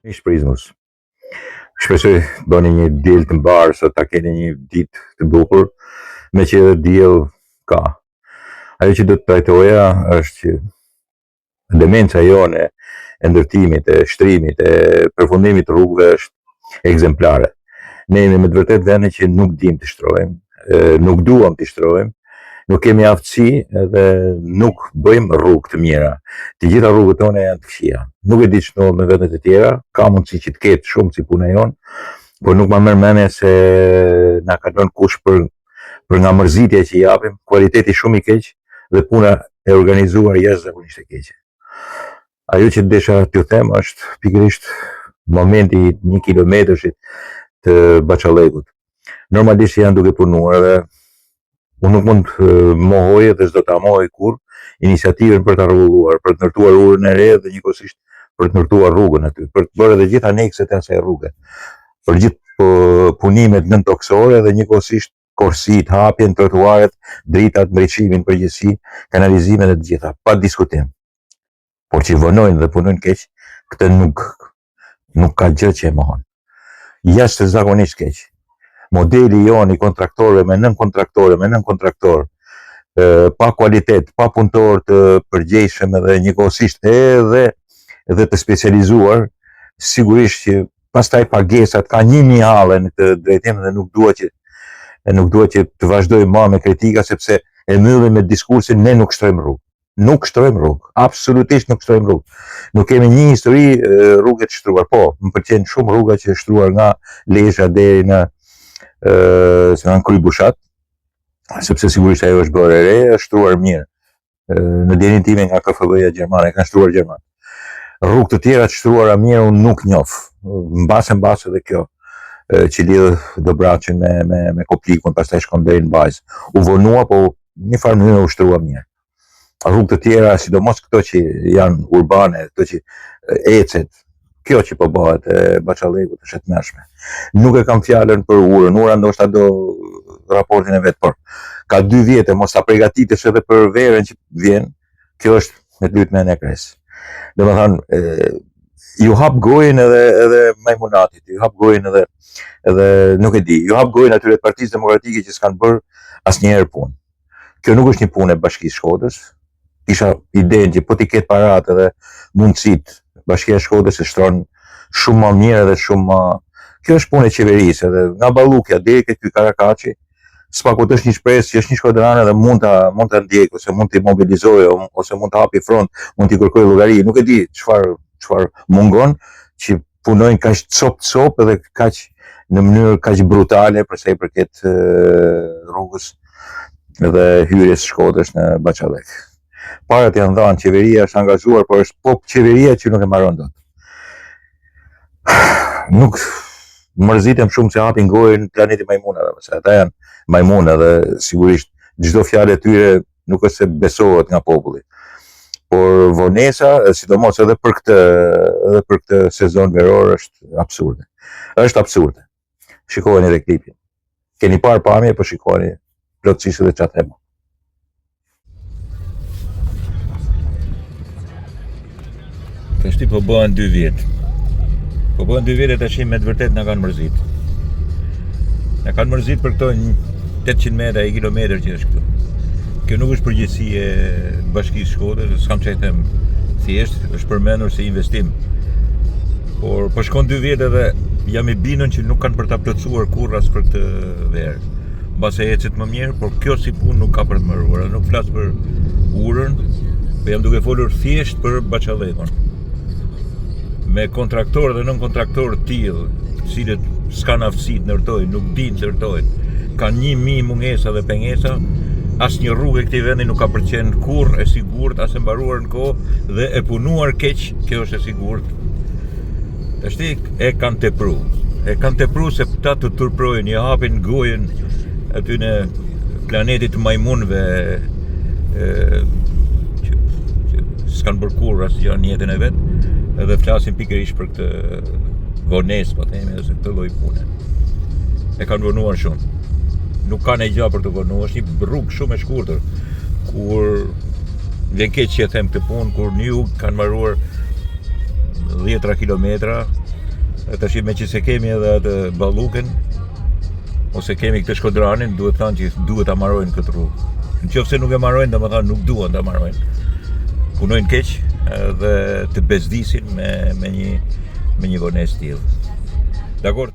Mish Prizmus. Shpresoj të bëni një diell të mbarë sa ta keni një ditë të bukur, me që edhe diell ka. Ajo që do të trajtoja është që demenca jone e ndërtimit, e shtrimit, e përfundimit të rrugëve është ekzemplare. Ne jemi me të vërtet vende që nuk dim të shtrojmë, nuk duam të shtrojmë, nuk kemi aftësi dhe nuk bëjmë rrugë të mira. Të gjitha rrugët tona janë të këqija. Nuk e di ç'ndodh me vendet e tjera, ka mundësi që të ketë shumë si puna jon, por nuk ma merr mendje se na ka lënë kush për nga mërzitja që i japim, kualiteti shumë i keq dhe puna e organizuar jashtëzakonisht e keqe. Ajo që desha t'ju them është pikërisht momenti 1 kilometrëshit të Baçallekut. Normalisht janë duke punuar dhe unë nuk mund të mohoj dhe s'do ta mohoj kurrë iniciativën për ta rregulluar, për të ndërtuar urën e re dhe njëkohësisht për të ndërtuar rrugën aty, për të bërë edhe gjithë anekset e asaj rruge, për gjithë punimet nëntoksore dhe njëkohësisht korsit, hapjen, trotuaret, dritat, ndriçimin, përgjithësi, kanalizimet e të gjitha, pa diskutim. Por që vonojnë dhe punojnë keq, këtë nuk ka gjë që e mohon. Jashtëzakonisht keq. Modeli jon i kontraktorëve me nën kontraktor, pa kualitet, pa punëtor të përgjegjshëm edhe njëkohësisht edhe të specializuar, sigurisht që pastaj pagesat ka 1000 halle në këtë drejtim dhe nuk dua që të vazhdoj më me kritika sepse e mbyllim me diskursin ne nuk shtrojmë rrugë. Nuk shtrojmë rrugë, absolutisht nuk shtrojmë rrugë. Nuk kemi një histori rrugë të shtruar, po, më pëlqen shumë rruga që është shtruar nga Lesha deri në Krybushat, sepse sigurisht ajo është bërë e re, është shtruar mirë. Në dielin time nga KFB-ja gjermane, kanë shtruar gjerman. Rrugë të tjera të shtruara mirë unë nuk njoh. Mbase edhe kjo që lidh Dobraçin me Koplikun, pastaj shkon deri në bazë. U vonua, po në një farë mënyrë u shtrua mirë. Rrugë të tjera, sidomos këto që janë urbane, këto që ecet, kjo që po bëhet e Baçallekut është e tmerrshme. Nuk e kam fjalën për urën, ura ndoshta do raportin e vet, por ka 2 vjet mos ta përgatitesh edhe për verën që vjen, kjo është me lytme e kres. Domethënë, ju hap gojën edhe Majmunatit, ju hap gojën edhe nuk e di, ju hap gojën atyre të Partisë Demokratike që s'kan bërë asnjëherë punë. Kjo nuk është një punë e Bashkisë Shkodrës. Kisha idenë që po t'i ketë paratë edhe mundësitë, Bashkia e Shkodrës e shtron shumë më mirë dhe shumë më. Kjo është punë e qeverisë edhe nga Ballukja deri tek ky Karakaçi, s'paku është një shpresë që është një shkodranë dhe mund ta ndjek ose mund t'i mobilizojë ose mund të hapi front, mund t'i kërkojë llogari. Nuk e di çfarë mungon që punojnë kaq cop edhe kaq në mënyrë kaq brutale për sa i përket rrugës dhe hyrjes Shkodrës në Baçallek. Parat janë dhënë, qeveria është angazhuar, por është po qeveria që nuk e mbaron dot. Nuk mërzitem shumë se hapin gojën planeti majmunave, se ata janë majmuna dhe sigurisht çdo fjalë e tyre nuk është se besohet nga populli. Por vonesa, sidomos edhe për këtë sezon veror është absurde. Është absurde. Shikojeni edhe klipin. Keni parë pamje, po shikoni plotësisht edhe çfarë them. Tashti po bëhen 2 vjet. Po bëhen 2 vjet e tash me të vërtet na kanë mërzit. Na kanë mërzit për këto 800 metra, 1 kilometër që është këtu. Kjo nuk është përgjegjësi e Bashkisë Shkodrës, s'kam çfarë them. Thjesht është përmendur si investim. Por po shkon 2 vjet edhe jam i bindur që nuk kanë për ta plotësuar kurrë as për këtë verë. Mbase ecet më mirë, por kjo si punë nuk ka për të mëruar. Nuk flas për urën, po jam duke folur thjesht për Baçallekun. Me kontraktorë dhe nën kontraktorë të tillë, të cilët s'kan aftësi të ndërtojnë, nuk dinë të ndërtojnë, kanë 1000 mungesa dhe pengesa, asnjë rrugë e këtij vendi nuk ka për të qenë kurrë e sigurt, as e mbaruar në kohë dhe e punuar keq, kjo është e sigurt. Tashti e kanë tepru. E kanë tepru se ta të turprojnë, i hapin gojën aty në planetit të majmunëve që s'kan bërë kurrë asgjë në jetën e vet. Edhe flasin pikërisht për këtë vonesë, po themi, ose këtë lloj pune. E kanë vonuar shumë. Nuk kanë gjë për të vonuar, është një rrugë shumë e shkurtër. Kur vjen keq që e them këtë punë, kur në jug kanë mbaruar 10 kilometra, tash me që se kemi edhe atë balluken ose kemi këtë shkodranin, duhet thënë që duhet ta marrojnë këtë rrugë. Nëse nuk e marrojnë, domethënë nuk duan ta marrojnë. Punojnë keq dhe të bezdisin me një vonesë tillë. Dakor?